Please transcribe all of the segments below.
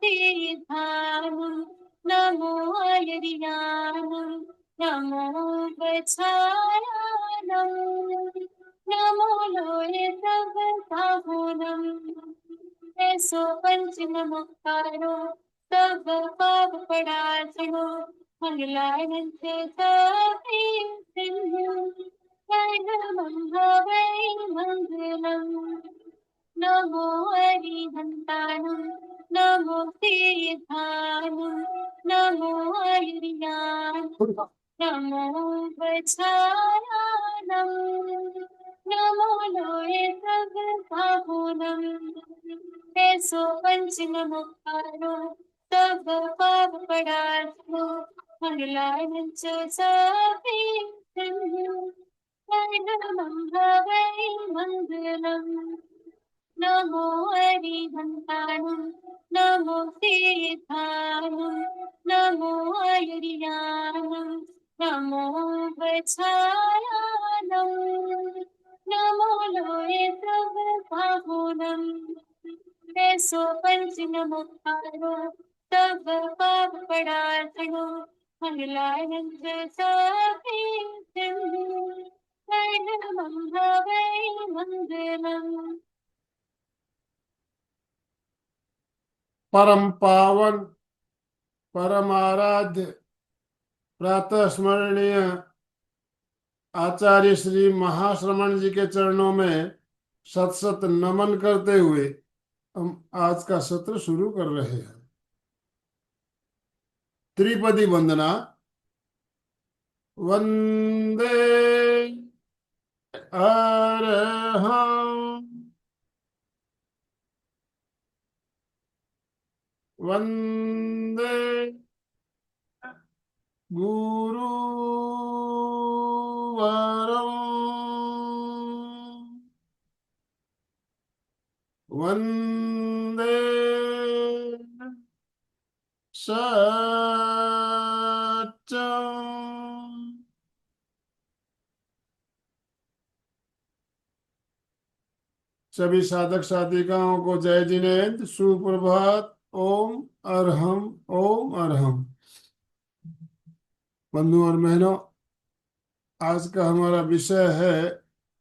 तीर्थानं नमो आयर्यानं नमो गच्छायानं नमो लोये तव पावनं ऐसो पंचनमुक्तारो तव पाप परायणो मंगलायन्ते तापे सिंधु शरणं भवै मंगलम् नमो हरिहन्तानं नमो तीर्थानं नमो आयुर्यानं नमो वत्सायानं नमो लोये तव पावनं ऐसो पंचनमुक्तारो तव पापपरायणो मंगलायनं च सापे सिंधु शरणं भवै मंगलम् नमो हरिहन्तानं नमो तीर्थानं नमो आयुर्यानं नमो वत्सायानं नमो लोये तव पावनं ऐसो पंचनमुक्तारो तव पापपरायणो मंगलायनं च सापे सिंधु शरणं भवै मंगलम्। परम पावन परम आराध्य प्रातः स्मरणीय आचार्य श्री महाश्रमण जी के चरणों में सत सत नमन करते हुए हम आज का सत्र शुरू कर रहे हैं। त्रिपदी वंदना। वंदे अरहं वंदे गुरुवरं वंदे सत्यं सभी साधक साधिकाओं को जय जिनेन्द्र, सुप्रभात। ओम अरहम, ओम अरहम। बंधु और बहनों, आज का हमारा विषय है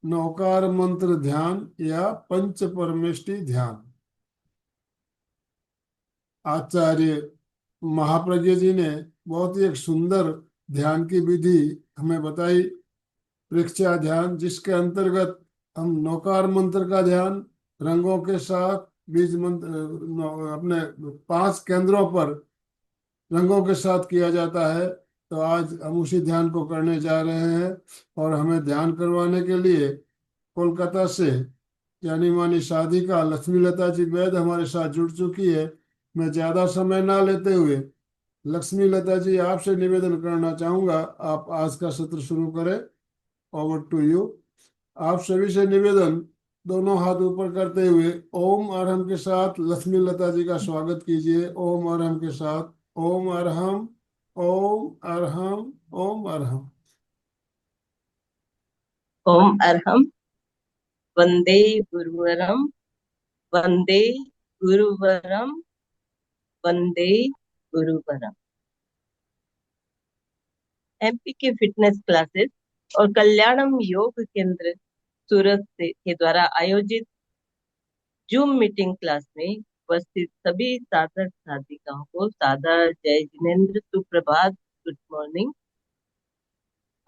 नौकार मंत्र ध्यान या पंच परमेष्टि ध्यान। आचार्य महाप्रज्ञ जी ने बहुत ही एक सुंदर ध्यान की विधि हमें बताई, परीक्षा ध्यान, जिसके अंतर्गत हम नौकार मंत्र का ध्यान रंगों के साथ बीज मंत्र अपने 5 केंद्रों पर रंगों के साथ किया जाता है। तो आज हम उसी ध्यान को करने जा रहे हैं और हमें ध्यान करवाने के लिए कोलकाता से जानी मानी साधिका लक्ष्मी लता जी वैद हमारे साथ जुड़ चुकी है। मैं ज्यादा समय ना लेते हुए लक्ष्मी लता जी आपसे निवेदन करना चाहूंगा, आप आज का सत्र शुरू करें। Over to you. आप सभी से निवेदन, दोनों हाथ ऊपर करते हुए ओम अरहम के साथ लक्ष्मी लता जी का स्वागत कीजिए। ओम अरहम के साथ। ओम अरहम, ओम अरहम, ओम अरहम। ओम अरहम। वंदे गुरुवरम, वंदे गुरुवरम, वंदे गुरुवरम। एमपी के फिटनेस क्लासेस और कल्याणम योग केंद्र सूरत के द्वारा आयोजित जूम मीटिंग क्लास में उपस्थित सभी साधक साधिकाओं को सादर जय जिनेन्द्र, सुप्रभात, गुड मॉर्निंग।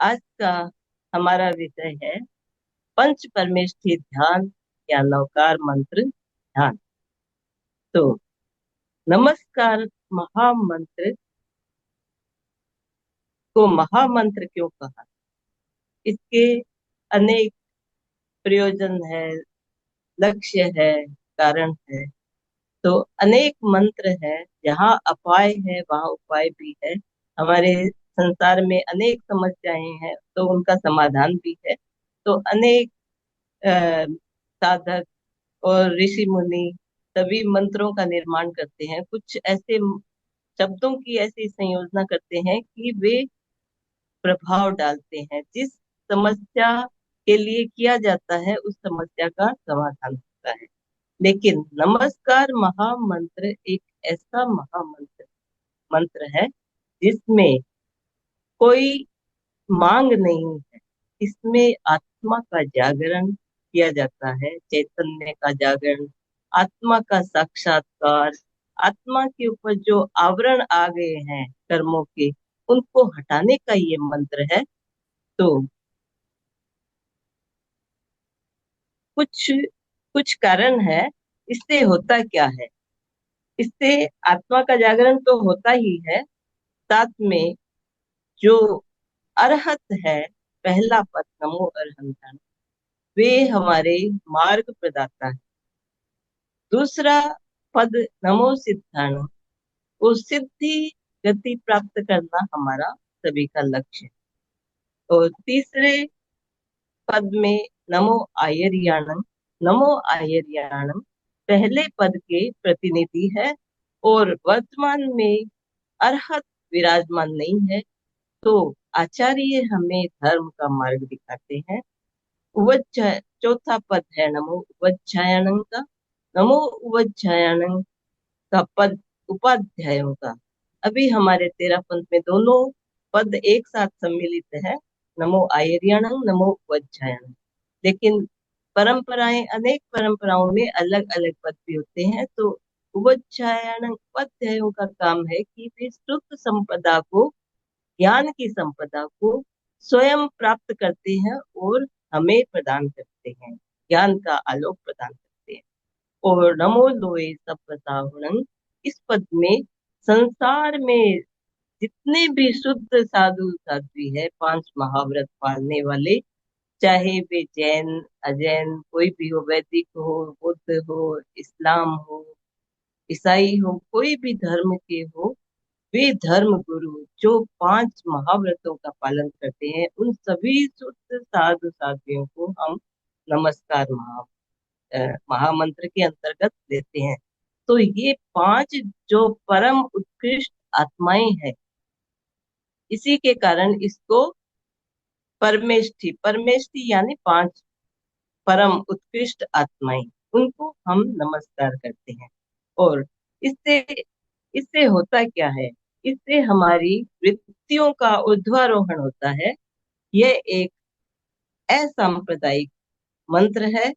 आज का हमारा विषय है पंच परमेष्ठि ध्यान या नौकार मंत्र ध्यान। तो नमस्कार महामंत्र को महामंत्र क्यों कहा? इसके अनेक प्रयोजन है, लक्ष्य है, कारण है। तो अनेक मंत्र है, जहाँ अपाय है वहाँ उपाय भी है। हमारे संसार में अनेक समस्याएं हैं तो उनका समाधान भी है। तो अनेक साधक और ऋषि मुनि सभी मंत्रों का निर्माण करते हैं। कुछ ऐसे शब्दों की ऐसी संयोजना करते हैं कि वे प्रभाव डालते हैं, जिस समस्या के लिए किया जाता है उस समस्या का समाधान होता है। लेकिन नमस्कार महामंत्र एक ऐसा महामंत्र मंत्र है जिसमें कोई मांग नहीं है। इसमें आत्मा का जागरण किया जाता है, चैतन्य का जागरण, आत्मा का साक्षात्कार, आत्मा के ऊपर जो आवरण आ गए हैं कर्मों के, उनको हटाने का ये मंत्र है। तो कुछ कुछ कारण है, इससे होता क्या है? इससे आत्मा का जागरण तो होता ही है, साथ में जो अरहत है, पहला पद नमो अरहंतन, वे हमारे मार्ग प्रदाता है। दूसरा पद नमो सिद्धाण, वो सिद्धि गति प्राप्त करना हमारा सभी का लक्ष्य है। और तीसरे पद में नमो आयर्याणम, नमो आयर्याणम पहले पद के प्रतिनिधि है और वर्तमान में अरहत विराजमान नहीं है। तो आचार्य हमें धर्म का मार्ग दिखाते हैं। उवज्जाय चौथा पद है नमो उवज्जायणं का, नमो उवज्जायणं का पद उपाध्यायों का। अभी हमारे 13 पंथ में दोनों पद एक साथ सम्मिलित है, नमो आयर्याणं नमो उवज्जायणं। लेकिन परंपराएं, अनेक परंपराओं में अलग अलग पद भी होते हैं। तो उवज्जायणं उपाध्यायों का काम है कि वे सुख संपदा को, ज्ञान की संपदा को स्वयं प्राप्त करते हैं और हमें प्रदान करते हैं, ज्ञान का आलोक प्रदान करते हैं। और नमो लोए सब साहुणं, इस पद में संसार में जितने भी शुद्ध साधु साध्वी है, 5 महाव्रत पालने वाले, चाहे वे जैन अजैन कोई भी हो, वैदिक हो, बुद्ध हो, इस्लाम हो, ईसाई हो, कोई भी धर्म के हो, वे धर्म गुरु जो 5 महाव्रतों का पालन करते हैं, उन सभी शुद्ध साधु साध्वियों को हम नमस्कार महामंत्र के अंतर्गत लेते हैं। तो ये 5 जो परम उत्कृष्ट आत्माएं हैं, इसी के कारण इसको परमेष्ठि, परमेष्ठि यानी 5 परम उत्कृष्ट आत्माएं, उनको हम नमस्कार करते हैं। और इससे इससे होता क्या है? इससे हमारी वृत्तियों का ऊर्ध्वारोहण होता है। यह एक असांप्रदायिक मंत्र है।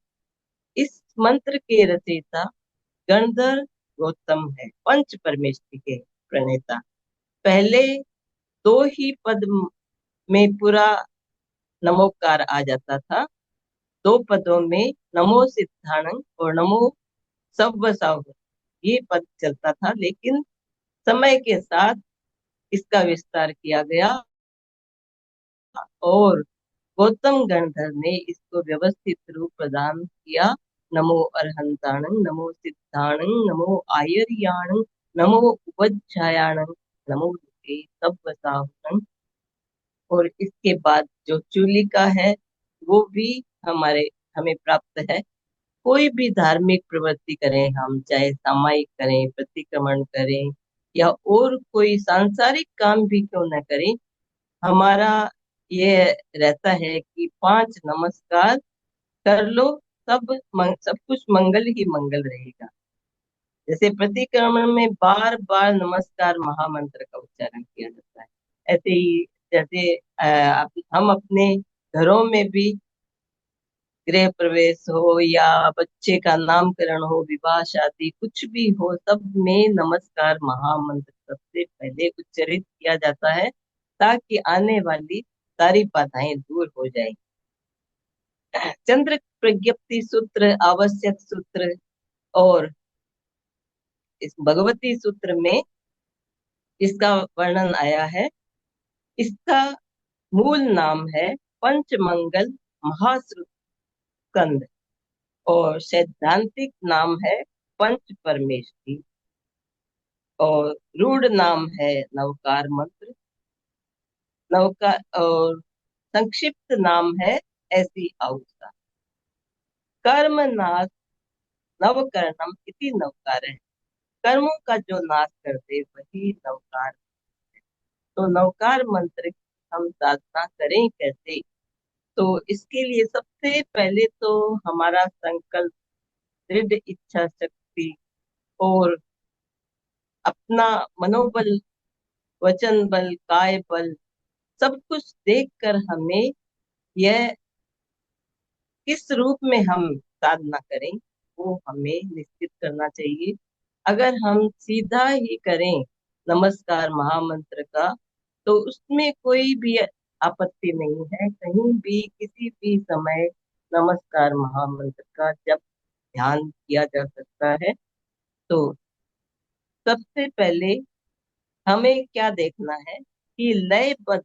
इस मंत्र के रचयिता गणधर गौतम है, पंच परमेष्ठि के प्रणेता। पहले 2 ही पद में पूरा नमोकार आ जाता था, 2 पदों में नमो सिद्धाणं और नमो सव्वसाव ये पद चलता था। लेकिन समय के साथ इसका विस्तार किया गया और गौतम गणधर ने इसको व्यवस्थित रूप प्रदान किया। नमो अरहंताणं, नमो सिद्धाणं, नमो आयर्याणं, नमो उपज्जायाणं, नमो ते सव्वसाहुणं। और इसके बाद जो चूलिका है, वो भी हमारे हमें प्राप्त है। कोई भी धार्मिक प्रवृत्ति करें हम, चाहे सामायिक करें, प्रतिक्रमण करें, या और कोई सांसारिक काम भी क्यों न करें, हमारा ये रहता है कि 5 नमस्कार कर लो, सब कुछ मंगल ही मंगल रहेगा। जैसे प्रतिक्रमण में बार बार नमस्कार महामंत्र का उच्चारण किया जाता है, ऐसे ही जैसे हम अपने घरों में भी गृह प्रवेश हो या बच्चे का नामकरण हो, विवाह शादी कुछ भी हो, सब में नमस्कार महामंत्र सबसे पहले उच्चरित किया जाता है, ताकि आने वाली सारी बाधाएं दूर हो जाए। चंद्र प्रज्ञप्ति सूत्र, आवश्यक सूत्र और इस भगवती सूत्र में इसका वर्णन आया है। इसका मूल नाम है पंचमंगल महाश्रुत और सैद्धांतिक नाम है पंच परमेष्ठि और रूढ़ नाम है नवकार मंत्र। नवकार और संक्षिप्त नाम है ऐसी आहुता। कर्म नाश नवकरणम इति नवकार है, कर्मों का जो नाश कर दे वही नवकार। तो नवकार मंत्र की हम साधना करें कैसे? तो इसके लिए सबसे पहले तो हमारा संकल्प दृढ़ इच्छा शक्ति और अपना मनोबल, वचन बल, काय बल, सब कुछ देखकर हमें यह किस रूप में हम साधना करें वो हमें निश्चित करना चाहिए। अगर हम सीधा ही करें नमस्कार महामंत्र का तो उसमें कोई भी आपत्ति नहीं है। कहीं भी किसी भी समय नमस्कार महामंत्र का जब ध्यान किया जा सकता है। तो सबसे पहले हमें क्या देखना है कि लयबद्ध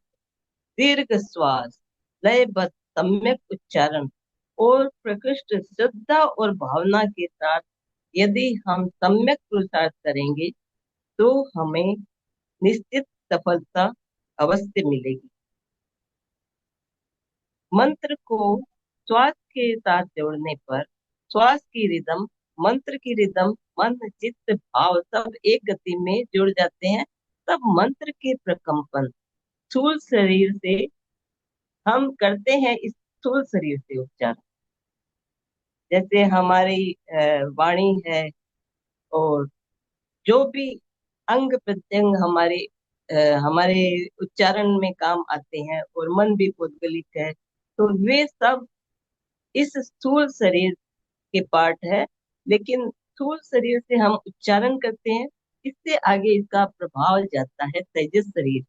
दीर्घ श्वास, लयबद्ध सम्यक उच्चारण और प्रकृष्ट श्रद्धा और भावना के साथ यदि हम सम्यक पुरुषार्थ करेंगे तो हमें निश्चित सफलता अवश्य मिलेगी। मंत्र को श्वास के साथ जोड़ने पर श्वास की रिदम, मंत्र की रिदम, मन चित्त भाव सब एक गति में जुड़ जाते हैं। तब मंत्र के प्रकंपन स्थूल शरीर से हम करते हैं, इस स्थूल शरीर से उच्चारण। जैसे हमारी वाणी है और जो भी अंग प्रत्यंग हमारे उच्चारण में काम आते हैं और मन भी पौद्गलिक है, तो वे सब इस स्थूल शरीर के पार्ट है। लेकिन स्थूल शरीर से हम उच्चारण करते हैं, इससे आगे इसका प्रभाव जाता है तेजस शरीर,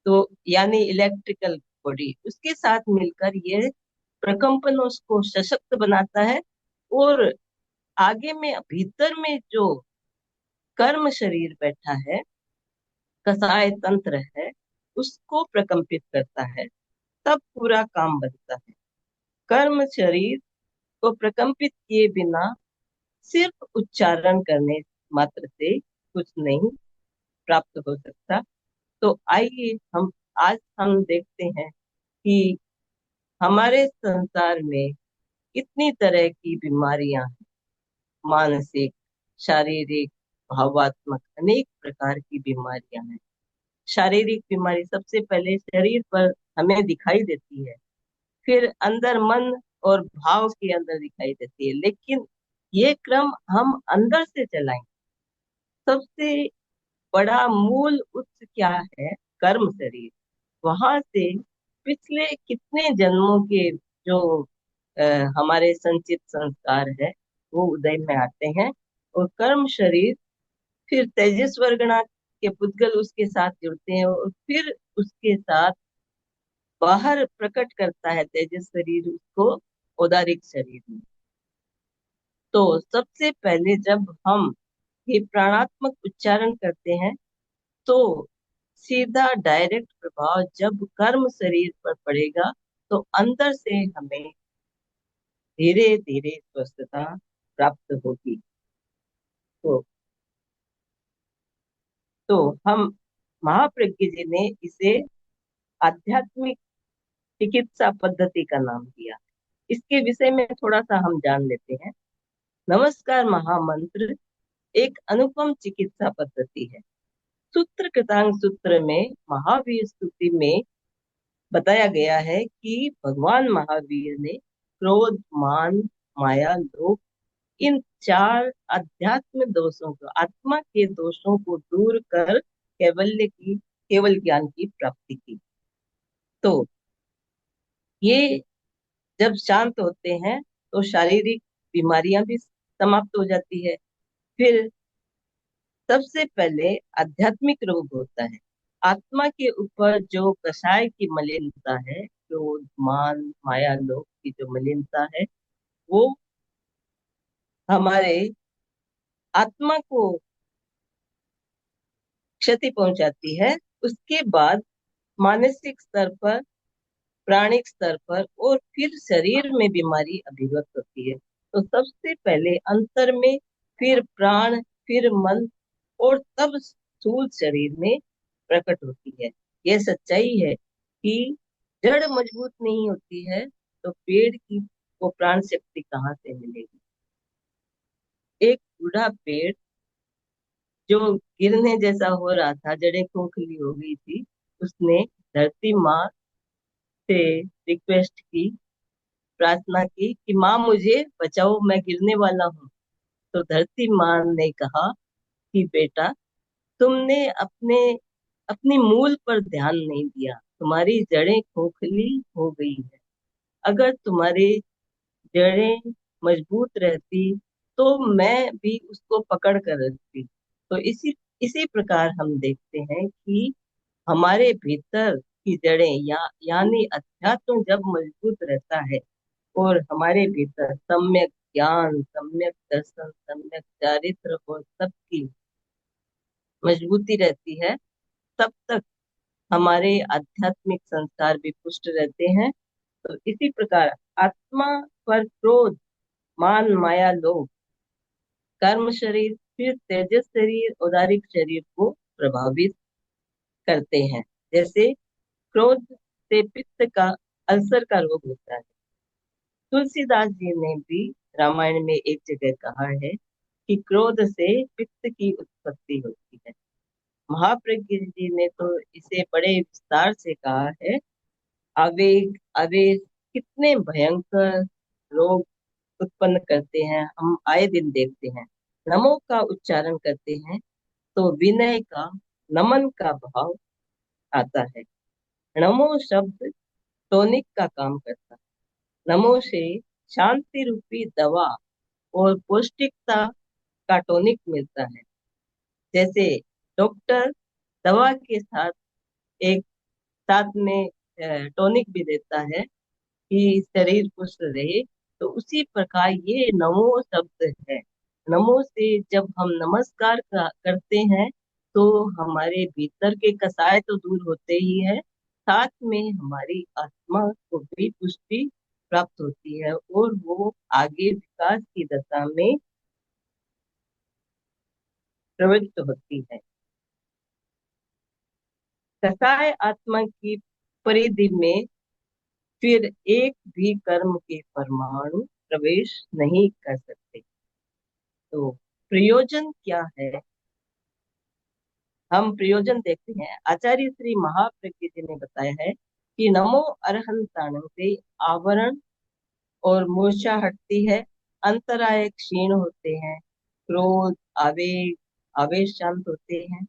तो यानी इलेक्ट्रिकल बॉडी, उसके साथ मिलकर ये प्रकंपन उसको सशक्त बनाता है। और आगे में भीतर में जो कर्म शरीर बैठा है, कसाय तंत्र है, उसको प्रकंपित करता है, तब पूरा काम बनता है। कर्म शरीर को प्रकंपित किए बिना सिर्फ उच्चारण करने मात्र से कुछ नहीं प्राप्त हो सकता। तो आइए हम देखते हैं कि हमारे संसार में कितनी तरह की बीमारियां हैं, मानसिक, शारीरिक, भावात्मक अनेक प्रकार की बीमारियां हैं। शारीरिक बीमारी सबसे पहले शरीर पर हमें दिखाई देती है, फिर अंदर मन और भाव के अंदर दिखाई देती है। लेकिन ये क्रम हम अंदर से चलाएं। सबसे बड़ा मूल उत्स क्या है? कर्म शरीर। वहां से पिछले कितने जन्मों के जो अ, हमारे संचित संस्कार है वो उदय में आते हैं। और कर्म शरीर फिर तेजस वर्गणा के पुद्गल उसके साथ जुड़ते हैं और फिर उसके साथ बाहर प्रकट करता है तेजस शरीर उसको औदारिक शरीर में। तो सबसे पहले जब हम ये प्राणात्मक उच्चारण करते हैं तो सीधा डायरेक्ट प्रभाव जब कर्म शरीर पर पड़ेगा तो अंदर से हमें धीरे धीरे स्वस्थता प्राप्त होगी। तो तो हम महाप्रज्ञ जी ने इसे आध्यात्मिक चिकित्सा पद्धति का नाम दिया। इसके विषय में थोड़ा सा हम जान लेते हैं। नमस्कार महामंत्र एक अनुपम चिकित्सा पद्धति है। सूत्र कृतांग सूत्र में महावीर स्तुति में बताया गया है कि भगवान महावीर ने क्रोध, मान, माया, लोभ इन चार अध्यात्म दोषों को, आत्मा के दोषों को दूर कर केवल ज्ञान की प्राप्ति की। तो ये जब शांत होते हैं तो शारीरिक बीमारियां भी समाप्त हो जाती है। फिर सबसे पहले आध्यात्मिक रोग होता है। आत्मा के ऊपर जो कषाय की मलिनता है, क्रोध, मान, माया, लोभ की जो मलिनता है, वो हमारे आत्मा को क्षति पहुंचाती है। उसके बाद मानसिक स्तर पर, प्राणिक स्तर पर और फिर शरीर में बीमारी अभिव्यक्त होती है। तो सबसे पहले अंतर में, फिर प्राण, फिर मन और तब स्थूल शरीर में प्रकट होती है। यह सच्चाई है कि जड़ मजबूत नहीं होती है तो पेड़ की वो प्राण शक्ति कहाँ से मिलेगी। एक बूढ़ा पेड़ जो गिरने जैसा हो रहा था, जड़ें खोखली हो गई थी, उसने धरती माँ से रिक्वेस्ट की प्रार्थना की कि माँ मुझे बचाओ, मैं गिरने वाला हूँ। तो धरती माँ ने कहा कि बेटा, तुमने अपनी मूल पर ध्यान नहीं दिया, तुम्हारी जड़ें खोखली हो गई है। अगर तुम्हारी जड़ें मजबूत रहती तो मैं भी उसको पकड़ कर रखती। तो इसी इसी प्रकार हम देखते हैं कि हमारे भीतर की जड़ें यानी अध्यात्म जब मजबूत रहता है और हमारे भीतर सम्यक ज्ञान, सम्यक दर्शन, सम्यक चारित्र और सबकी मजबूती रहती है, तब तक हमारे आध्यात्मिक संस्कार भी पुष्ट रहते हैं। तो इसी प्रकार आत्मा पर क्रोध, मान, माया, लोभ, कर्म शरीर, फिर तेजस शरीर, औदारिक शरीर को प्रभावित करते हैं। जैसे क्रोध से पित्त का अल्सर का रोग होता है। तुलसीदास जी ने भी रामायण में एक जगह कहा है कि क्रोध से पित्त की उत्पत्ति होती है। महाप्रज्ञ जी ने तो इसे बड़े विस्तार से कहा है। आवेग, आवेश कितने भयंकर रोग उत्पन्न करते हैं, हम आए दिन देखते हैं। नमो का उच्चारण करते हैं तो विनय का, नमन का भाव आता है। नमो शब्द टॉनिक का काम करता है। नमो से शांति रूपी दवा और पौष्टिकता का टॉनिक मिलता है। जैसे डॉक्टर दवा के साथ एक साथ में टॉनिक भी देता है कि शरीर पुष्ट रहे, तो उसी प्रकार ये नमो शब्द है। नमो से जब हम नमस्कार करते हैं तो हमारे भीतर के कसाय तो दूर होते ही है, साथ में हमारी आत्मा को भी पुष्टि प्राप्त होती है और वो आगे विकास की दशा में प्रवृत्त होती है। कसाय आत्मा की परिधि में फिर एक भी कर्म के परमाणु प्रवेश नहीं कर सकते। तो प्रयोजन क्या है? हम प्रयोजन देखते हैं। आचार्य श्री महाप्रज्ञ जी ने बताया है कि नमो अरहंताणं से आवरण और मूर्छा हटती है, अंतराय क्षीण होते हैं, क्रोध, आवेग, आवेश शांत होते हैं।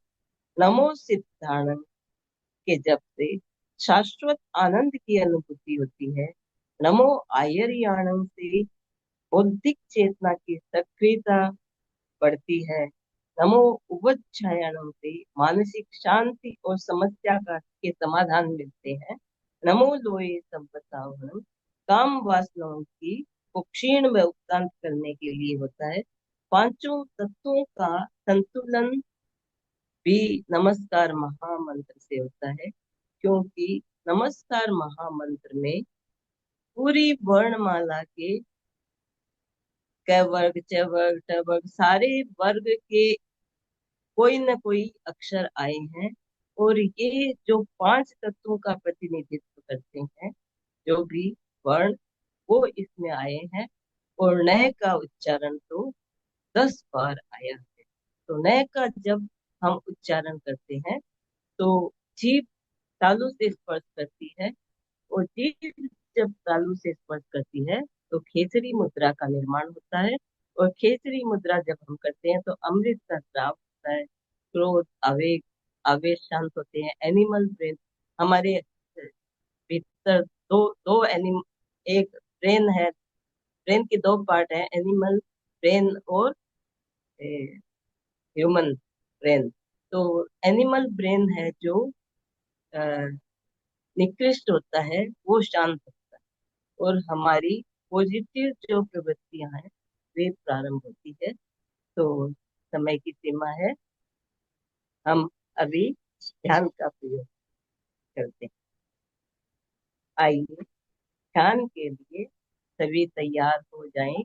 नमो सिद्धाणं के जप से शाश्वत आनंद की अनुभूति होती है। नमो आयर्याणं से बौद्धिक चेतना की सक्रियता बढ़ती है। नमो उवच्छायनम से मानसिक शांति और समस्या का के समाधान मिलते हैं। नमो लोए संपदावनम काम वासनाओं की को क्षीण व उपशांत करने के लिए होता है। पांचों तत्वों का संतुलन भी नमस्कार महामंत्र से होता है, क्योंकि नमस्कार महामंत्र में पूरी वर्णमाला के क वर्ग, च वर्ग, ट वर्ग, सारे वर्ग के कोई न कोई अक्षर आए हैं और ये जो पांच तत्वों का प्रतिनिधित्व करते हैं, जो भी वर्ण, वो इसमें आए हैं। और नय का उच्चारण तो 10 बार आया है। तो नय का जब हम उच्चारण करते हैं तो जीभ तालु से स्पर्श करती है, और जीभ जब तालु से स्पर्श करती है तो खेसरी मुद्रा का निर्माण होता है। और खेसरी मुद्रा जब हम करते हैं तो अमृत का स्राव होता है। क्रोध, आवेग, आवेश शांत होते हैं। एनिमल ब्रेन, हमारे भीतर दो दो एनिम एक ब्रेन है। ब्रेन के दो पार्ट है, एनिमल ब्रेन और ह्यूमन ब्रेन। तो एनिमल ब्रेन है जो अ, निकृष्ट होता है, वो शांत होता है, और हमारी पॉजिटिव जो प्रवृत्तियां हैं वे प्रारंभ होती है। तो समय की सीमा है, हम अभी ध्यान का प्रयोग करते हैं। आइए ध्यान के लिए सभी तैयार हो जाएं।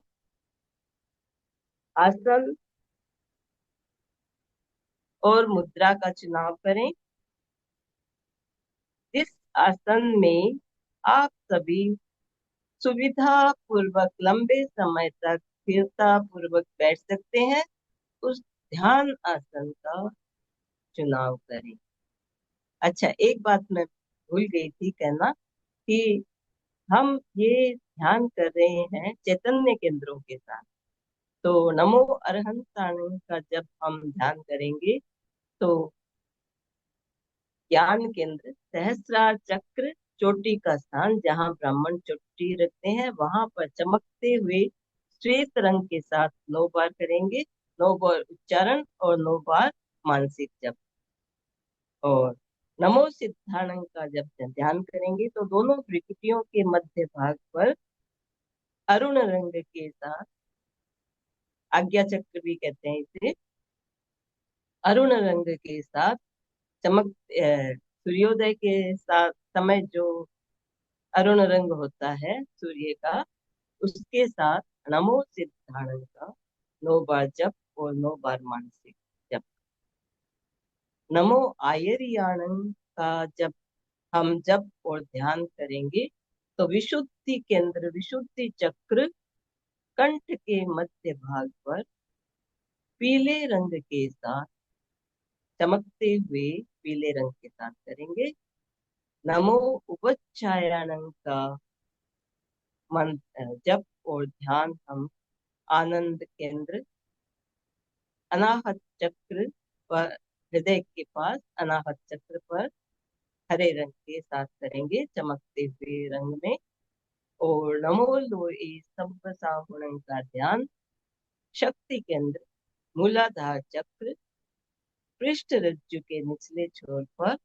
आसन और मुद्रा का चुनाव करें। जिस आसन में आप सभी सुविधा पूर्वक लंबे समय तक स्थिरता पूर्वक बैठ सकते हैं, उस ध्यान आसन का चुनाव करें। अच्छा, एक बात मैं भूल गई थी कहना कि हम ये ध्यान कर रहे हैं चैतन्य केंद्रों के साथ। तो नमो अरहंताणं का जब हम ध्यान करेंगे तो ज्ञान केंद्र सहस्रार चक्र चोटी का स्थान, जहाँ ब्राह्मण चोटी रखते हैं, वहां पर चमकते हुए श्वेत रंग के साथ 9 बार करेंगे। 9 बार उच्चारण और 9 बार मानसिक जप। और नमो सिद्धाणं का जब ध्यान करेंगे तो दोनों भ्रिकुटियों के मध्य भाग पर अरुण रंग के साथ, आज्ञा चक्र भी कहते हैं इसे, अरुण रंग के साथ चमक सूर्योदय के साथ समय जो अरुण रंग होता है सूर्य का, उसके साथ नमो सिद्धाणं का 9 बार जप और 9 बार मानसिक जप। नमो आयरियाणं का जब हम जप और ध्यान करेंगे तो विशुद्धि केंद्र विशुद्धि चक्र कंठ के मध्य भाग पर पीले रंग के साथ, चमकते हुए पीले रंग के साथ करेंगे। नमो उपच्छायाणं का मंत्र जप और ध्यान हम आनंद केंद्र अनाहत चक्र पर, हृदय के पास अनाहत चक्र पर हरे रंग के साथ करेंगे, चमकते हुए रंग में। और नमो लोए सब साहुणं का ध्यान शक्ति केंद्र मूलाधार चक्र पृष्ठ रज्जु के निचले छोर पर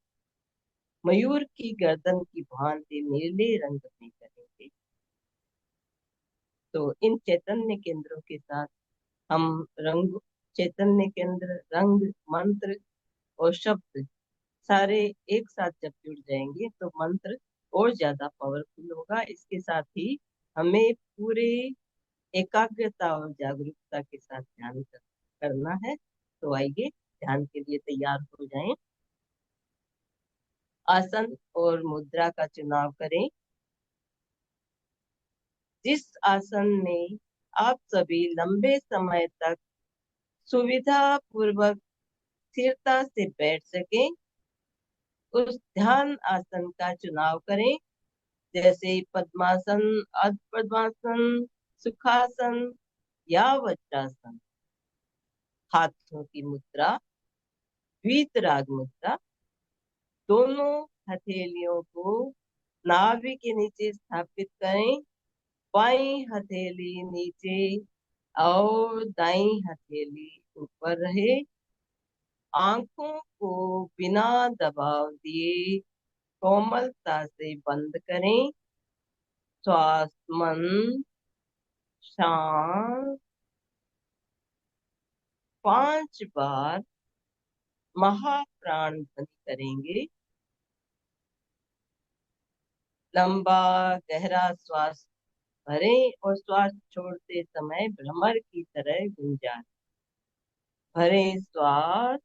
मयूर की गर्दन की भांति नीले रंग में करेंगे। तो इन चैतन्य केंद्रों के साथ हम रंग, चैतन्य केंद्र, रंग, मंत्र और शब्द सारे एक साथ जब जुड़ जाएंगे तो मंत्र और ज्यादा पावरफुल होगा। इसके साथ ही हमें पूरे एकाग्रता और जागरूकता के साथ ध्यान करना है। तो आइए ध्यान के लिए तैयार हो जाएं। आसन और मुद्रा का चुनाव करें। जिस आसन में आप सभी लंबे समय तक सुविधा पूर्वक स्थिरता से बैठ सकें, उस ध्यान आसन का चुनाव करें, जैसे पद्मासन, अर्ध पद्मासन, सुखासन या वज्रासन। हाथों की मुद्रा वीतराग मुद्रा। दोनों हथेलियों को नाभि के नीचे स्थापित करें। बाईं हथेली नीचे और दाईं हथेली ऊपर रहे। आंखों को बिना दबाव दिए कोमलता से बंद करें। श्वास मन शांत 5 बार महाप्राण ध्वनि करेंगे। लंबा गहरा श्वास भरें और श्वास छोड़ते समय भ्रमर की तरह गुंजाएं। भरें श्वास,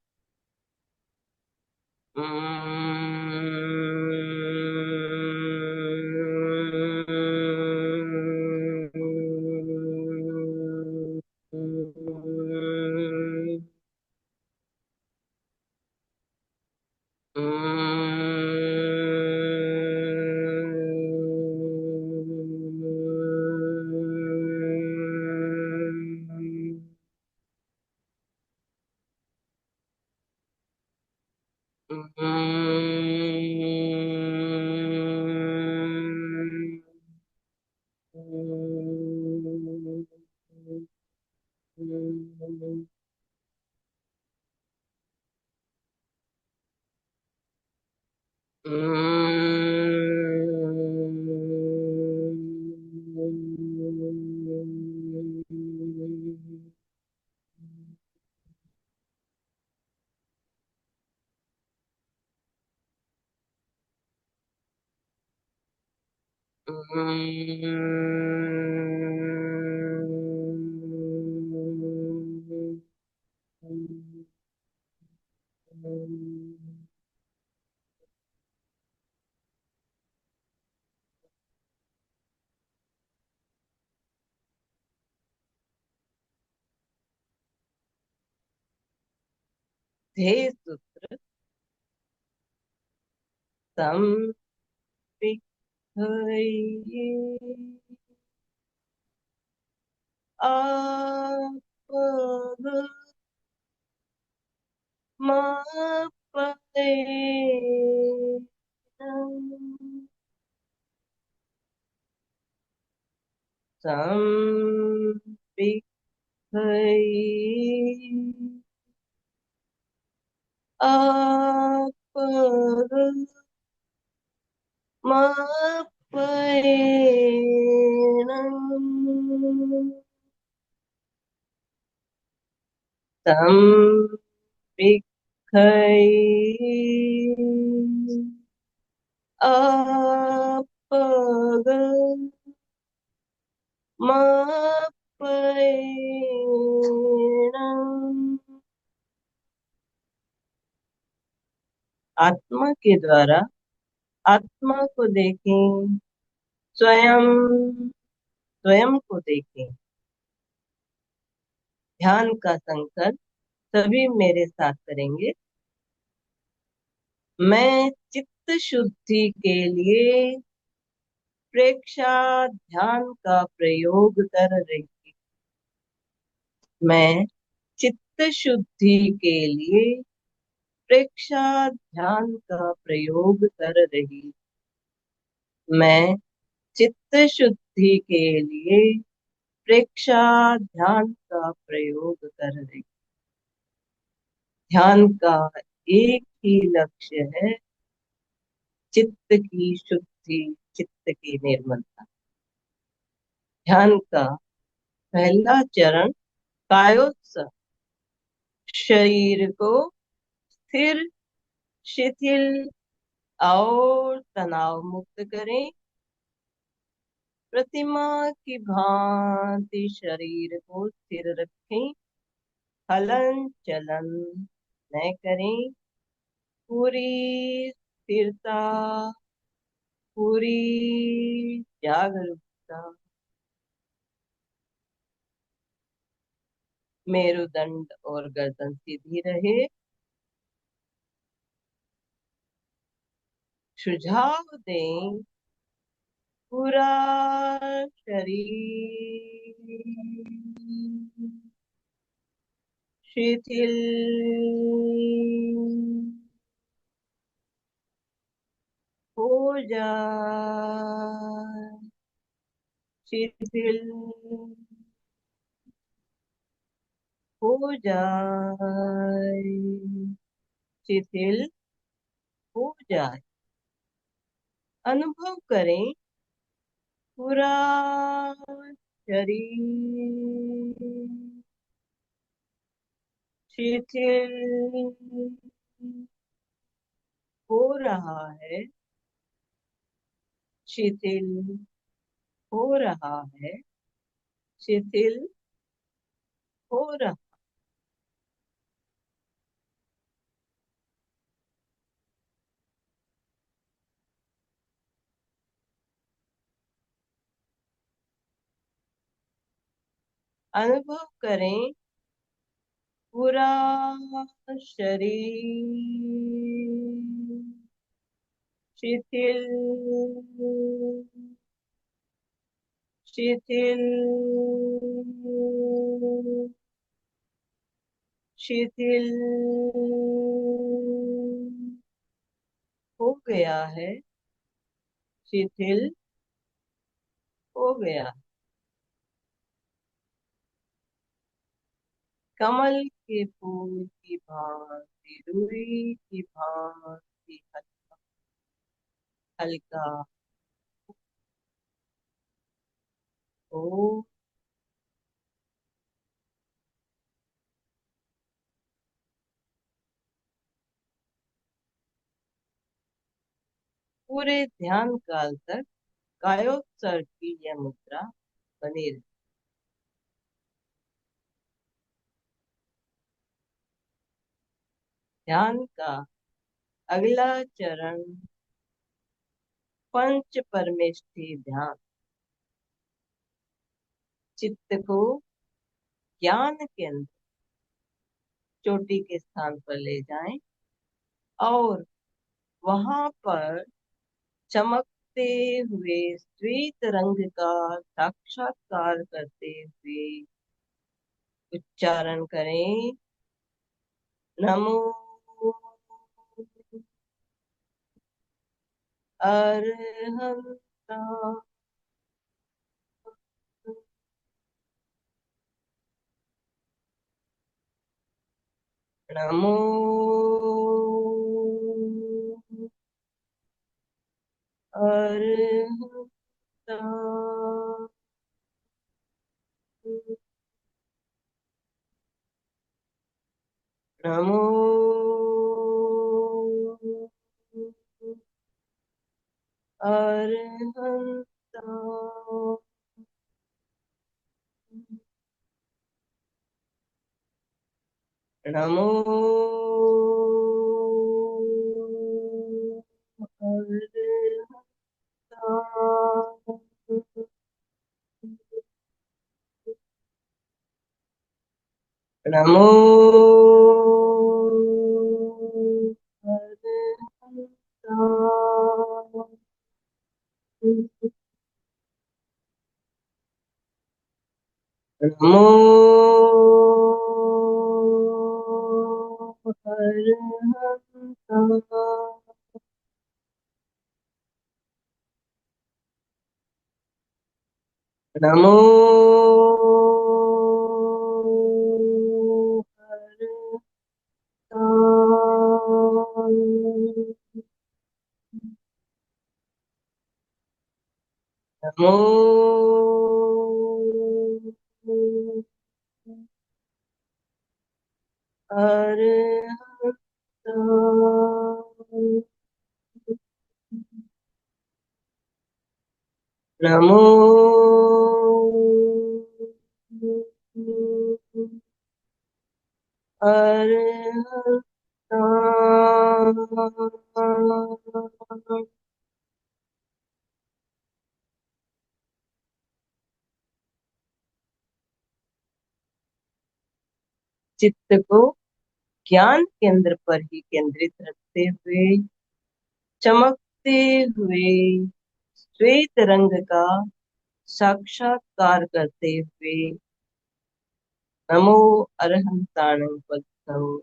ध्येय सूत्र सम विघ्नये आप मा परे सम आप तम आप आत्मा के द्वारा आत्मा को देखें, स्वयं स्वयं को देखें। ध्यान का संकल्प सभी मेरे साथ करेंगे। मैं चित्त शुद्धि के लिए प्रेक्षा ध्यान का प्रयोग कर रही। मैं चित्त शुद्धि के लिए प्रेक्षा ध्यान का प्रयोग कर रही। मैं चित्त शुद्धि के लिए प्रेक्षा ध्यान का प्रयोग कर रही। ध्यान का एक ही लक्ष्य है, चित्त की शुद्धि, चित्त की निर्मलता। ध्यान का पहला चरण कायोत्सर्ग। शरीर को स्थिर, शिथिल और तनाव मुक्त करें। प्रतिमा की भांति शरीर को स्थिर रखें, हलन चलन न करें। पूरी स्थिरता, पूरी जागरूकता। मेरुदंड और गर्दन सीधी रहे। सुझाव दें, पूरा शरीर शिथिल हो जाए, शिथिल हो जाए, शिथिल हो जाए। अनुभव करें, पूरा शरीर शिथिल हो रहा है, शिथिल हो रहा है, शिथिल हो रहा। अनुभव करें, पूरा शरीर शिथिल शिथिल शिथिल हो गया है, शिथिल हो गया। कमल के फूल की भांति, रुई की भांति हल्का हल्का हो। पूरे ध्यान काल तक कायोत्सर्ग की यह मुद्रा बनी रहे। ध्यान का अगला चरण पंच परमेष्ठी ध्यान। चित्त को ज्ञान केंद्र चोटी के स्थान पर ले जाएं और वहां पर चमकते हुए श्वेत रंग का साक्षात्कार करते हुए उच्चारण करें। नमो अरहंताय नमो अरहंताय नमो अरहंताय नमो अरहंताय नमो अरहंताय नमो अरहंताय नमो अरहंताय नमो अरहंताय नमो अरहंताय चित्त को ज्ञान केंद्र पर ही केंद्रित रखते हुए चमकते हुए श्वेत रंग का साक्षात्कार करते हुए नमो अरहंताणं पद्मं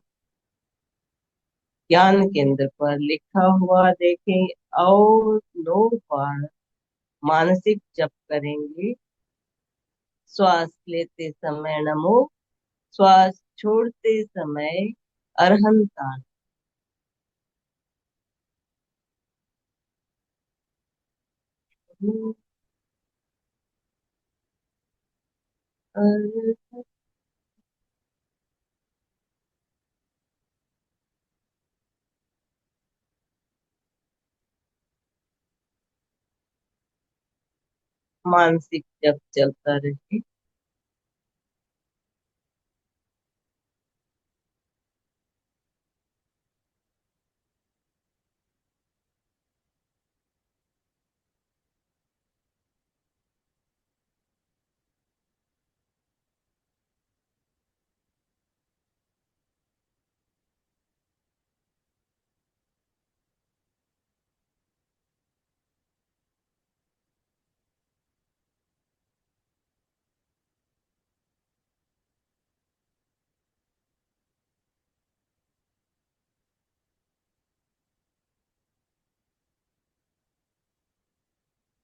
ज्ञान केंद्र पर लिखा हुआ देखें और 9 बार मानसिक जप करेंगे। श्वास लेते समय नमो, श्वास छोड़ते समय अरहंताण। मानसिक जप चलता रहे।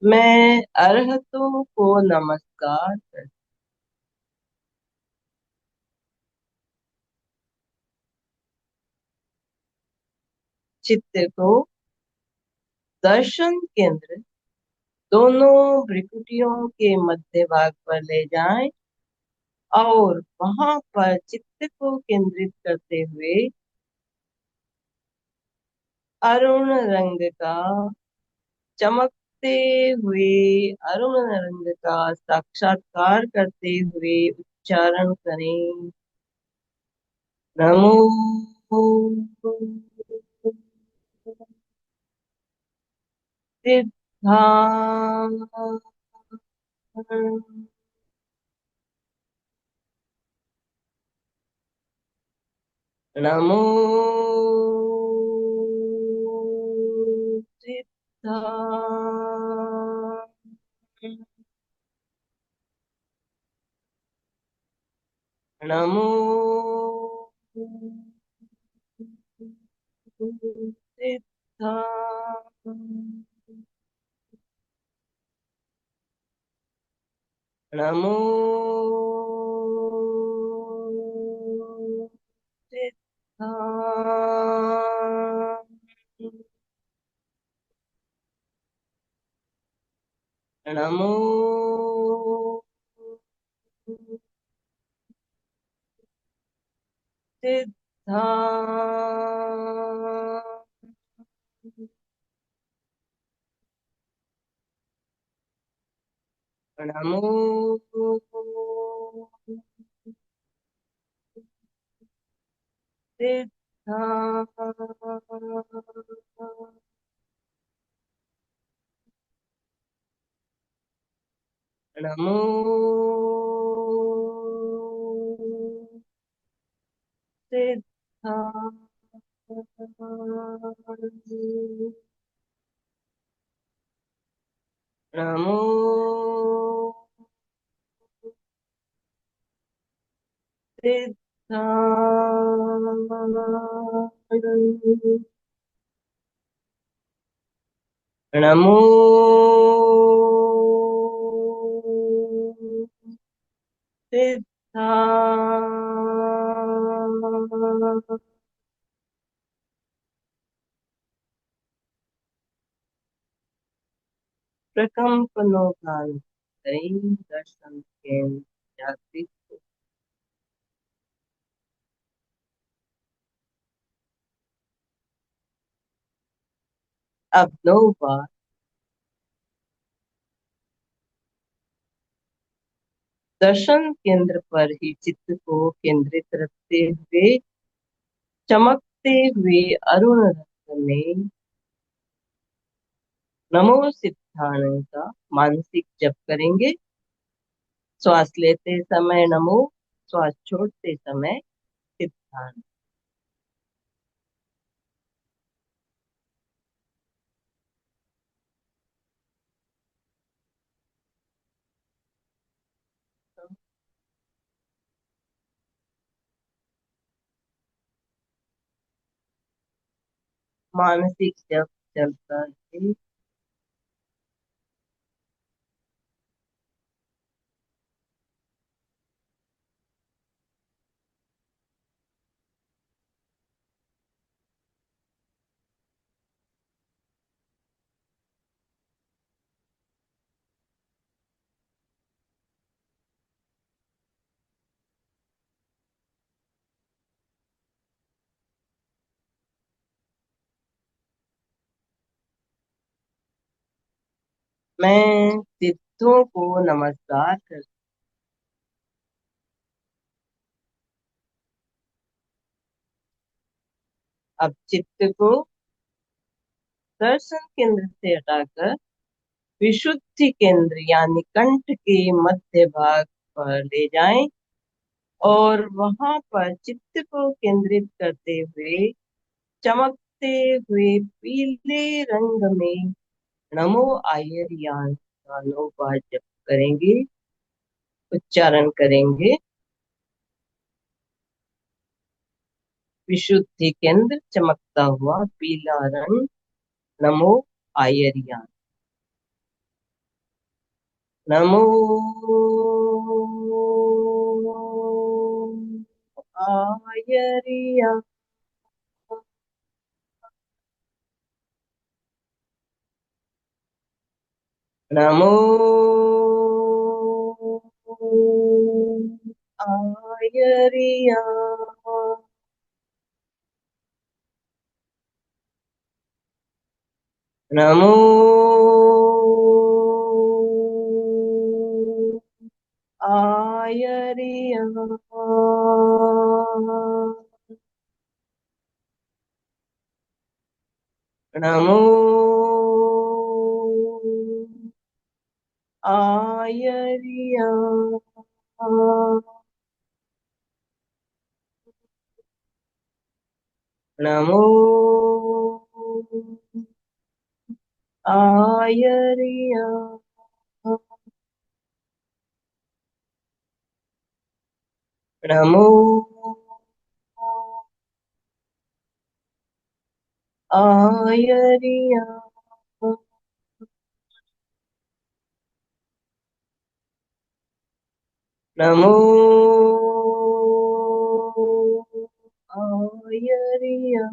मैं अरहतों को नमस्कार करती चित्त को दर्शन केंद्र दोनों भ्रिकुटियों के मध्य भाग पर ले जाएं और वहां पर चित्त को केंद्रित करते हुए अरुण रंग का चमकते हुए अरुण रंग का साक्षात्कार करते हुए उच्चारण करें। नमो सिद्धाय नमो सिद्धाय नमो सिद्धाय नमो सिद्धाय नमो सिद्धाय नमो सिद्धाय नमो सिद्धाय नमो सिद्धाय नमो सिद्धाय प्रकंपनों का दर्शन केंद्र जागृत हो। अब 9 बार दर्शन केंद्र पर ही चित्त को केंद्रित रखते हुए चमकते हुए अरुण रंग में नमो सिद्धाय का मानसिक जप करेंगे। श्वास लेते समय नमो, श्वास छोड़ते समय सिद्धाय। मानसिक जप चलता है। मैं सिद्धों को नमस्कार कर अब चित्त को दर्शन केंद्र से हटाकर विशुद्धि केंद्र यानी कंठ के मध्य भाग पर ले जाएं और वहां पर चित्त को केंद्रित करते हुए चमकते हुए पीले रंग में नमो आयरयान का 9 बार जप करेंगे, उच्चारण करेंगे। विशुद्धि केंद्र चमकता हुआ पीला रंग नमो आयरयान। नमो आयरयान। नमो आयरयान। नमो आयरयान। नमो आयरयान। नमो आयरयान। नमो आयरिया नमो आयरिया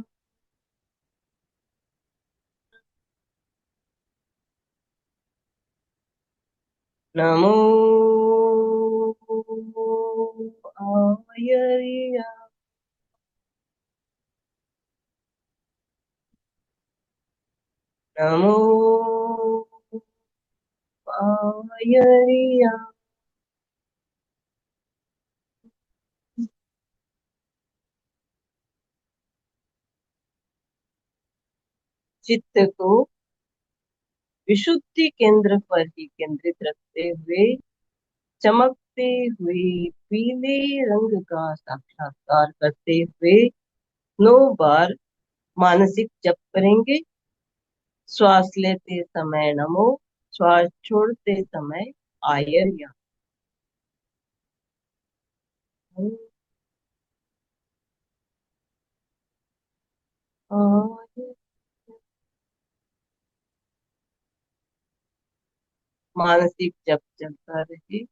नमो आयरिया नमो आयरिया चित्त को विशुद्धि केंद्र पर ही केंद्रित रखते हुए चमकते हुए पीले रंग का साक्षात्कार करते हुए 9 बार मानसिक जप करेंगे। श्वास लेते समय नमो, श्वास छोड़ते समय आयर्य। मानसिक जप चलता रहे।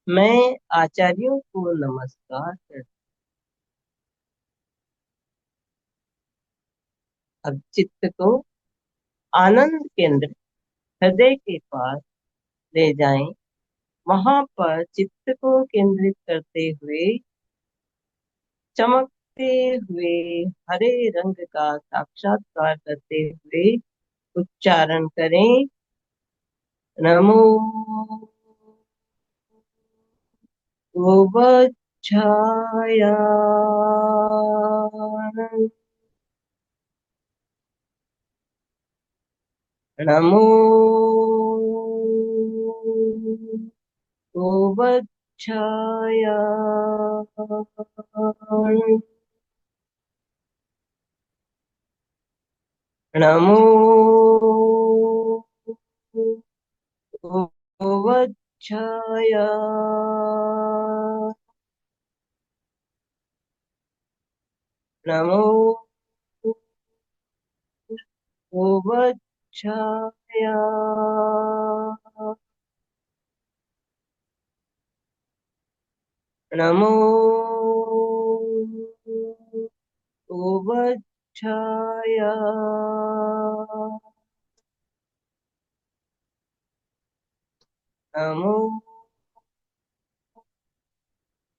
मैं आचार्यों को नमस्कार करती। अब चित्त को आनंद केंद्र हृदय के पास ले जाएं। वहां पर चित्त को केंद्रित करते हुए चमकते हुए हरे रंग का साक्षात्कार करते हुए उच्चारण करें। नमो गोवच्छाय नमो गोवच्छाय नमो गोवच्छाय नमो गोवच्छाय नमो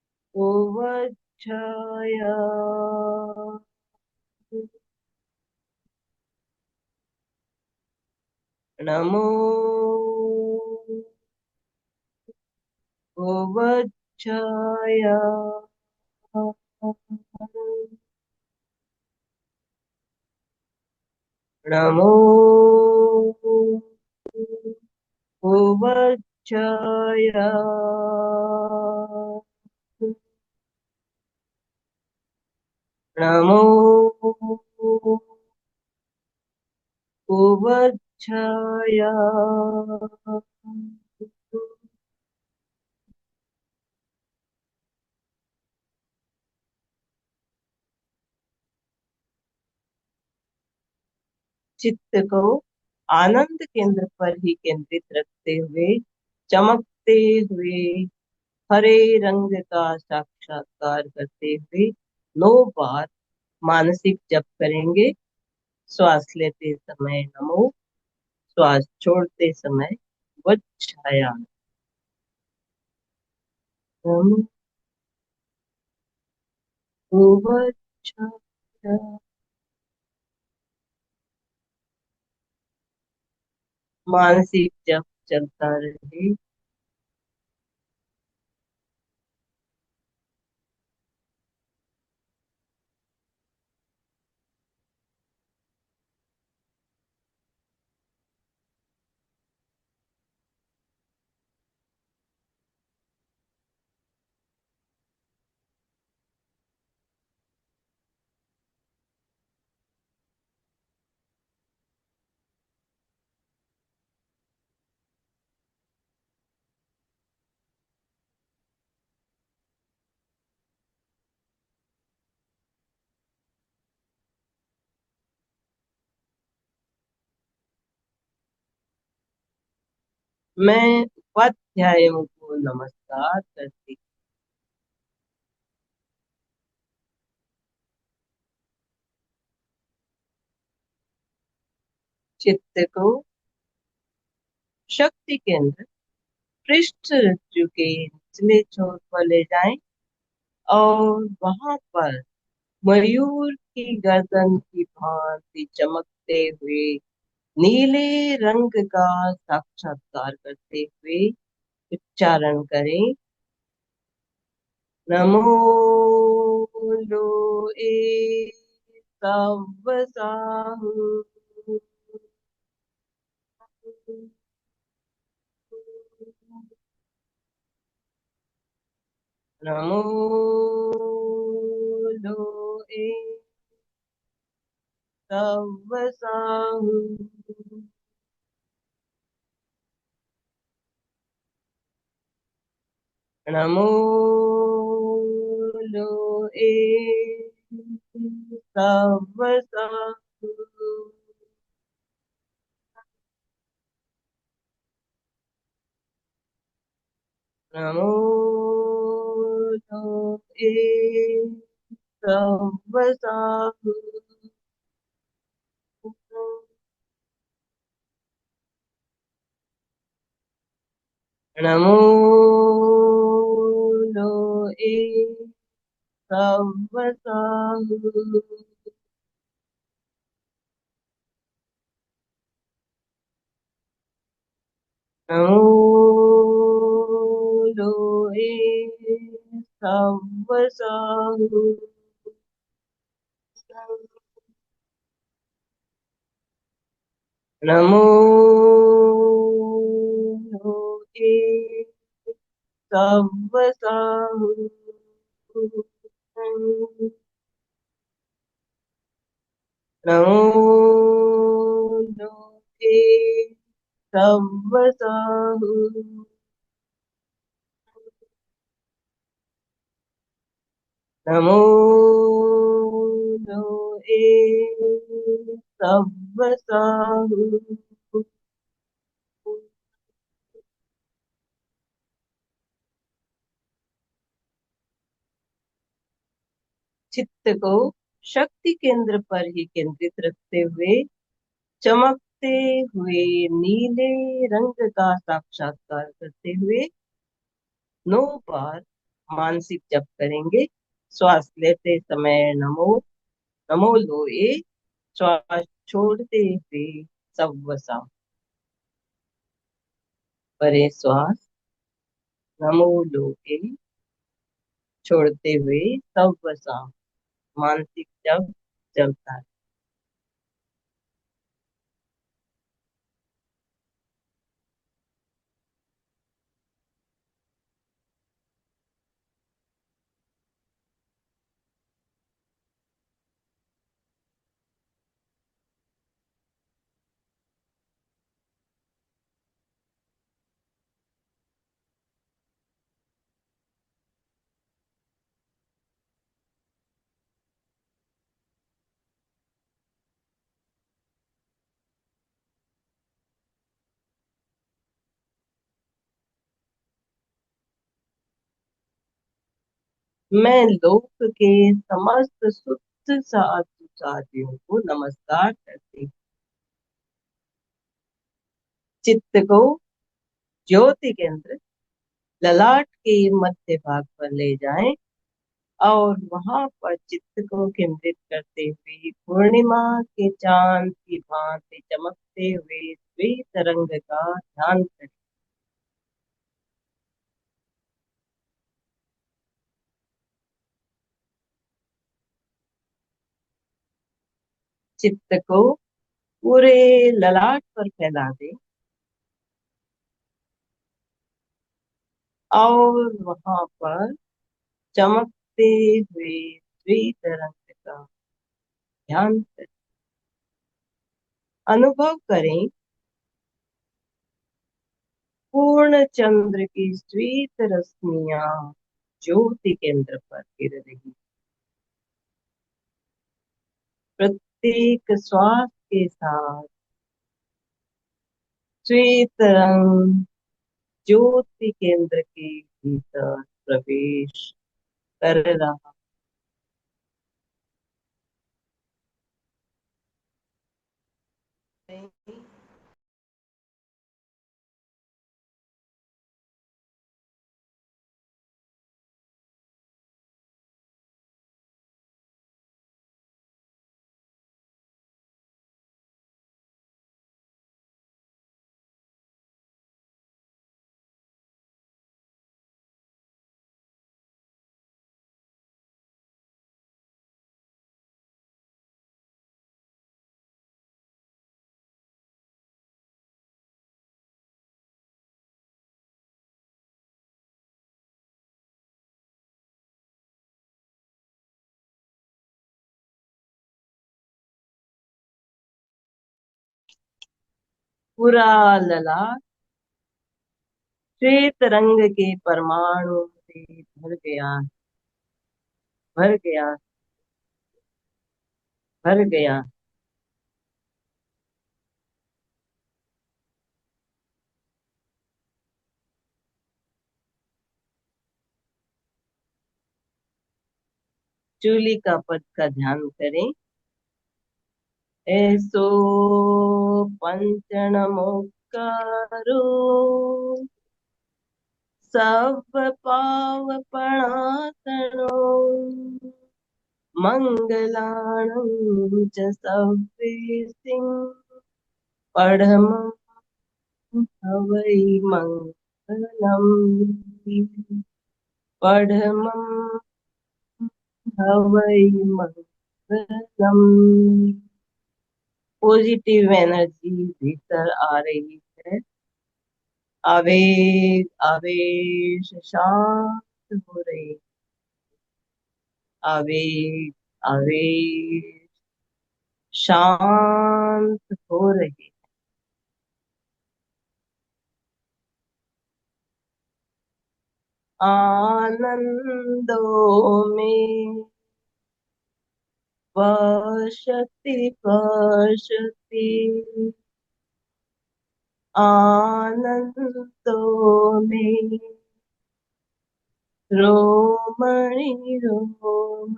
गोवच्छाय नमो गोवच्छाय नमो गोवच्छाय नमो गोवच्छाय नमो गोवच्छाय चित्त को आनंद केंद्र पर ही केंद्रित रखते हुए चमकते हुए हरे रंग का साक्षात्कार करते हुए 9 बार मानसिक जप करेंगे। श्वास लेते समय नमो, श्वास छोड़ते समय वच्छाया। नमो खूब अच्छा लगा। मानसिक जप चलता रहे। मैं उपाध्यायों को नमस्कार करती, चित्त को शक्ति केंद्र पृष्ठ ऋतु के निचले छोर पर ले जाएं और वहां पर मयूर की गर्दन की भांति चमकते हुए नीले रंग का साक्षात्कार करते हुए उच्चारण करें। नमो लोए तव साहु। नमो लोए तव साहु। नमो लोए तव साहु। नमो लोए तव साहु। नमो लोए तव साहु। नमो लोए तव साहु। नमो लोए तव साहु। नमो लोए तव साहु। नमो लोए तव साहु। चित्त को शक्ति केंद्र पर ही केंद्रित रखते हुए चमकते हुए नीले रंग का साक्षात्कार करते हुए 9 बार मानसिक जप करेंगे। श्वास लेते समय नमो, नमो लोए। श्वास छोड़ते हुए सव्वसा। परे श्वास नमो लोए, छोड़ते हुए सव्वसा। मानसिक जप चलता है। मैं लोक के समस्त शुद्ध साधु साधियों को नमस्कार करती हूँ। चित्त को ज्योति केंद्र ललाट के मध्य भाग पर ले जाएं और वहां पर चित्त को केंद्रित करते हुए पूर्णिमा के चांद की भांति चमकते हुए श्वेत रंग का ध्यान करें। चित्त को पूरे ललाट पर फैला दें और वहां पर चमकते हुए श्वेत रंग का ध्यान करें। अनुभव करें पूर्ण चंद्र की श्वेत रश्मियां ज्योति केंद्र पर गिर रही। प्रत्येक श्वास के साथ श्वेत रंग ज्योति केंद्र के भीतर प्रवेश कर रहा है। पूरा ललाट श्वेत रंग के परमाणु से भर गया, भर गया, भर गया। चूली का पद का ध्यान करें। ऐसो पंचनमोक्कारो सब पावपणासनो मंगलाणं च सव्वेसिं पढमं हवै मंगलम्, पढमं हवै मंगलम्। पॉजिटिव एनर्जी भीतर आ रही है। आवेग आवेश शांत हो रहे। आवेग आवेश शांत हो रहे। आनंदों में पश्यति पश्यति, आनंदों में रोमणी रोम।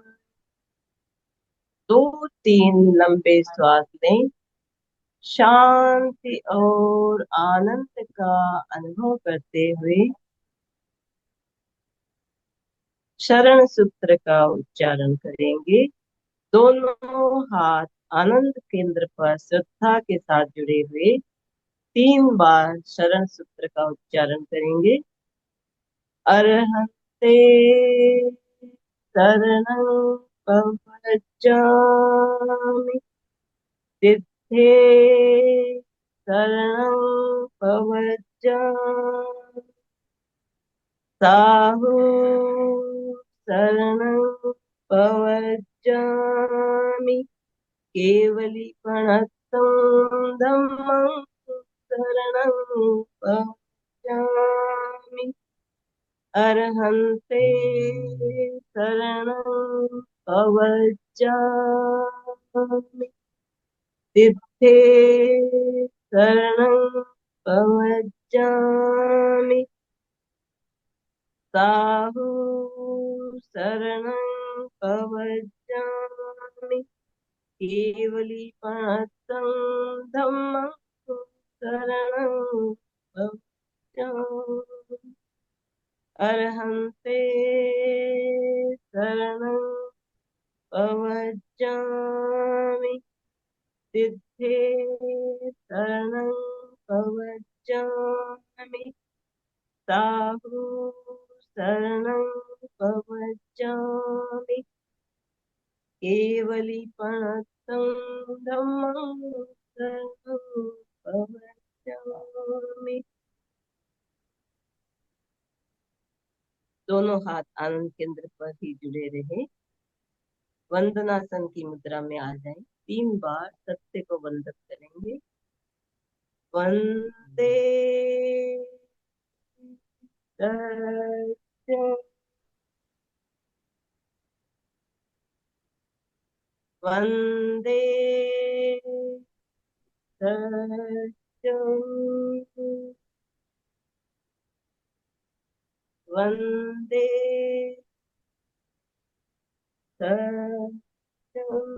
2-3 लंबे श्वास लें। शांति और आनंद का अनुभव करते हुए शरण सूत्र का उच्चारण करेंगे। दोनों हाथ आनंद केंद्र पर श्रद्धा के साथ जुड़े हुए 3 बार शरण सूत्र का उच्चारण करेंगे। अरहंते शरणं प्रव्रजामि, सिद्धे शरणं प्रव्रजामि, साहु शरणं प्रव्रजामि, केवलीपणतं धम्मं शरणं प्रव्रजामि, अरहन्ते शरणं प्रव्रजामि, सिद्धे शरणं प्रव्रजामि, साहु शरणं प्रव्रजामि, केवलीपणतं धम्मं शरणं प्रव्रजामि, अरहन्ते शरणं प्रव्रजामि सिद्धे शरणं प्रव्रजामि साहु शरणं प्रव्रजामि केवलीपणतं धम्मं शरणं प्रव्रजामि। दोनों हाथ आनंद केंद्र पर ही जुड़े रहे। वंदनासन की मुद्रा में आ जाएं। 3 बार सत्य को वंदन करेंगे। वंदे सत्यं वंदे सत्यं वंदे सत्यं।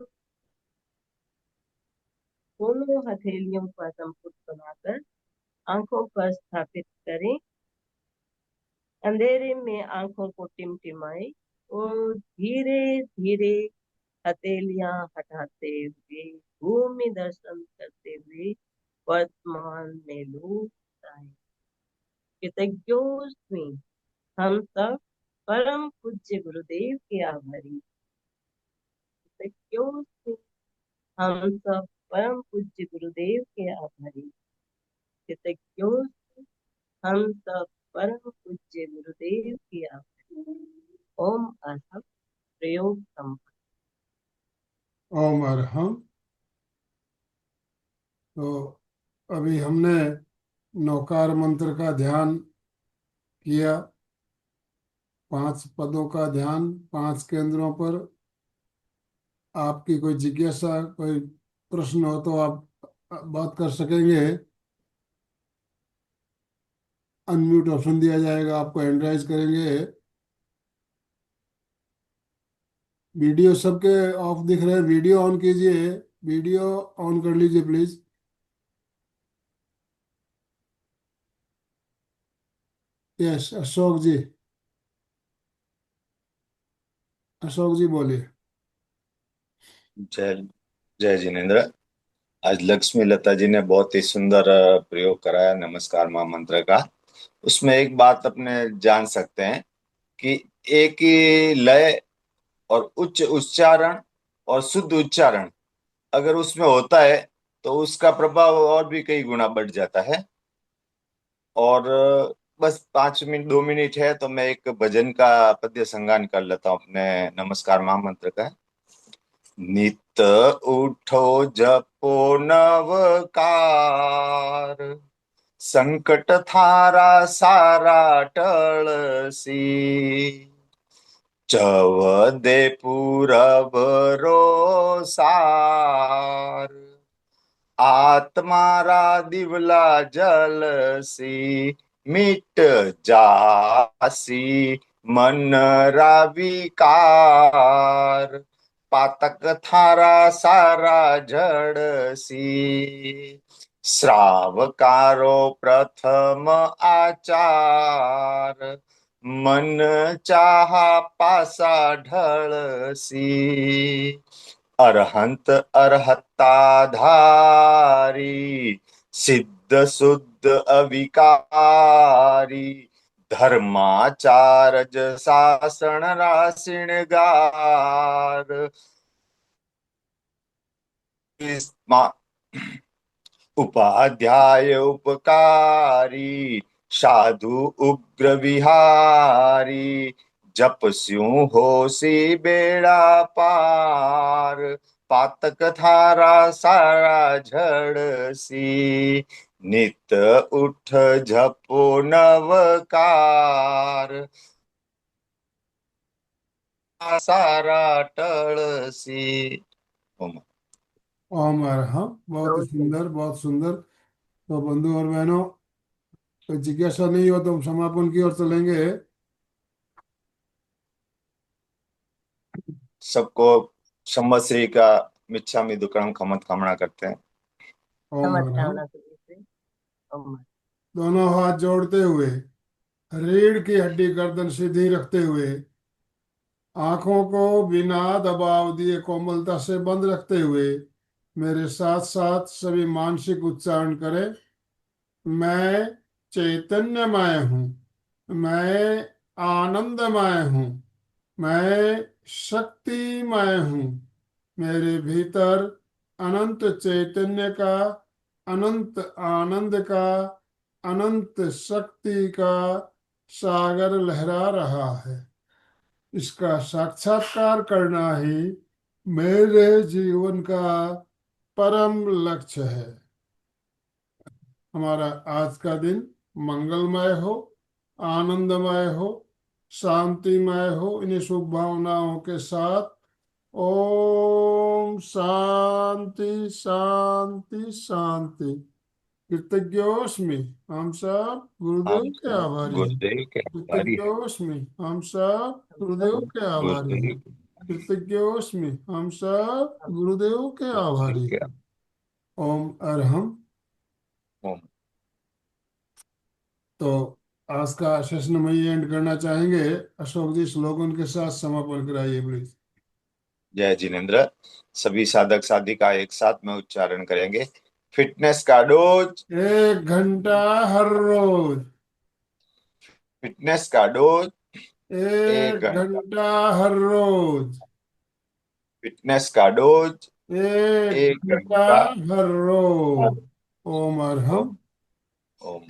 दोनों हथेलियों पर संपुट बनाकर आंखों पर स्थापित करें। अंधेरे में आंखों को टिमटिमाएं और धीरे धीरे हथेलियां हटाते हुए भूमि दर्शन करते हुए वर्तमान में लौट आए। कृतज्ञोस्मि हम सब परम पूज्य गुरुदेव के आभारी। कृतज्ञोस्मि हम सब परम पूज्य गुरुदेव के आभारी। कृतज्ञोस्मि हम सब परम पूज्य गुरुदेव के आभारी। ओम अर्हम् प्रयोग संपन्न। ओम अरहम। तो अभी हमने नौकार मंत्र का ध्यान किया, 5 पदों का ध्यान 5 केंद्रों पर। आपकी कोई जिज्ञासा, कोई प्रश्न हो तो आप बात कर सकेंगे। अनम्यूट ऑप्शन दिया जाएगा, आपको हैंड राइज करेंगे। वीडियो सबके ऑफ दिख रहे हैं, वीडियो ऑन कीजिए, वीडियो ऑन कर लीजिए प्लीज। यस, अशोक जी, अशोक जी बोलिए। जय जय जिनेन्द्र। आज लक्ष्मी लता जी ने बहुत ही सुंदर प्रयोग कराया नमस्कार मां मंत्र का। उसमें एक बात अपने जान सकते हैं कि एक ही लय और उच्च उच्चारण और शुद्ध उच्चारण अगर उसमें होता है तो उसका प्रभाव और भी कई गुना बढ़ जाता है। और बस 5 मिनट 2 मिनट है तो मैं एक भजन का पद्य संगान कर लेता हूँ अपने नमस्कार मां मंत्र का। नित उठो जपो नवकार, संकट थारा सारा टळसी। चवदे पूरब रो सार, आत्मारा दिवला जलसी। मिट जासी मन रा विकार, पातक थारा सारा जड़सी। श्रावकारो प्रथम आचार, मन चाहा पासा ढळसी। अरहंत अरहत्ता धारी, सिद्ध शुद्ध अविकारी। धर्माचार शासन राशिणगार, उपाध्याय उपकारी। साधु उग्र विहारी, जप स्यों होसी बेड़ा पार। पातक थारा सारा झड़सी, नित उठ जपो नवकार। सारा टळसी। ओम। ओम अरहम। बहुत ही सुंदर, बहुत सुंदर। तो बंधु और बहनों, कोई जिज्ञासा नहीं हो तो हम समापन की ओर चलेंगे। सबको संवत्सरी का मिच्छामि दुक्कड़म खमत कामना करते हैं। ओम अरहम। समझाना सभी से। ओम। दोनों हाथ जोड़ते हुए, रीढ़ की हड्डी गर्दन सीधी रखते हुए, आंखों को बिना दबाव दिए कोमलता से बंद रखते हुए मेरे साथ साथ सभी मानसिक उच्चारण करें। मैं चैतन्यमय हूँ, मैं आनंदमय हूँ, मैं शक्तिमय हूँ। मेरे भीतर अनंत चैतन्य का, अनंत आनंद का, अनंत शक्ति का सागर लहरा रहा है। इसका साक्षात्कार करना ही मेरे जीवन का परम लक्ष्य है। हमारा आज का दिन मंगलमय हो, आनंदमय हो, शांतिमय हो। इन्हीं शुभ भावनाओं के साथ ओम शांति शांति शांति। कृतज्ञोस्मि, हम सब गुरुदेव हम के सब आभारी हैं। गुरुदेव के आभारी हैं। कृतज्ञोस्मि, हम सब हम गुरुदेव सब के आभारी हैं। गुरुदेव के आभारी हैं। कृतज्ञोस्मि, हम सब गुरुदेव के गुरुदेव आभारी के हैं। ओम अरहम। ओम। तो आज का सेशन में ये एंड करना चाहेंगे। अशोक जी श्लोगन के साथ समापन कराइए प्लीज। जय जिनेन्द्र। सभी साधक साधिका एक साथ में उच्चारण करेंगे। फिटनेस का डोज, 1 घंटा हर रोज, फिटनेस का डोज, एक 1 घंटा घंटा हर रोज, फिटनेस का डोज, एक एक घंटा घंटा हर रोज। ओम ओम अरहम। ओम।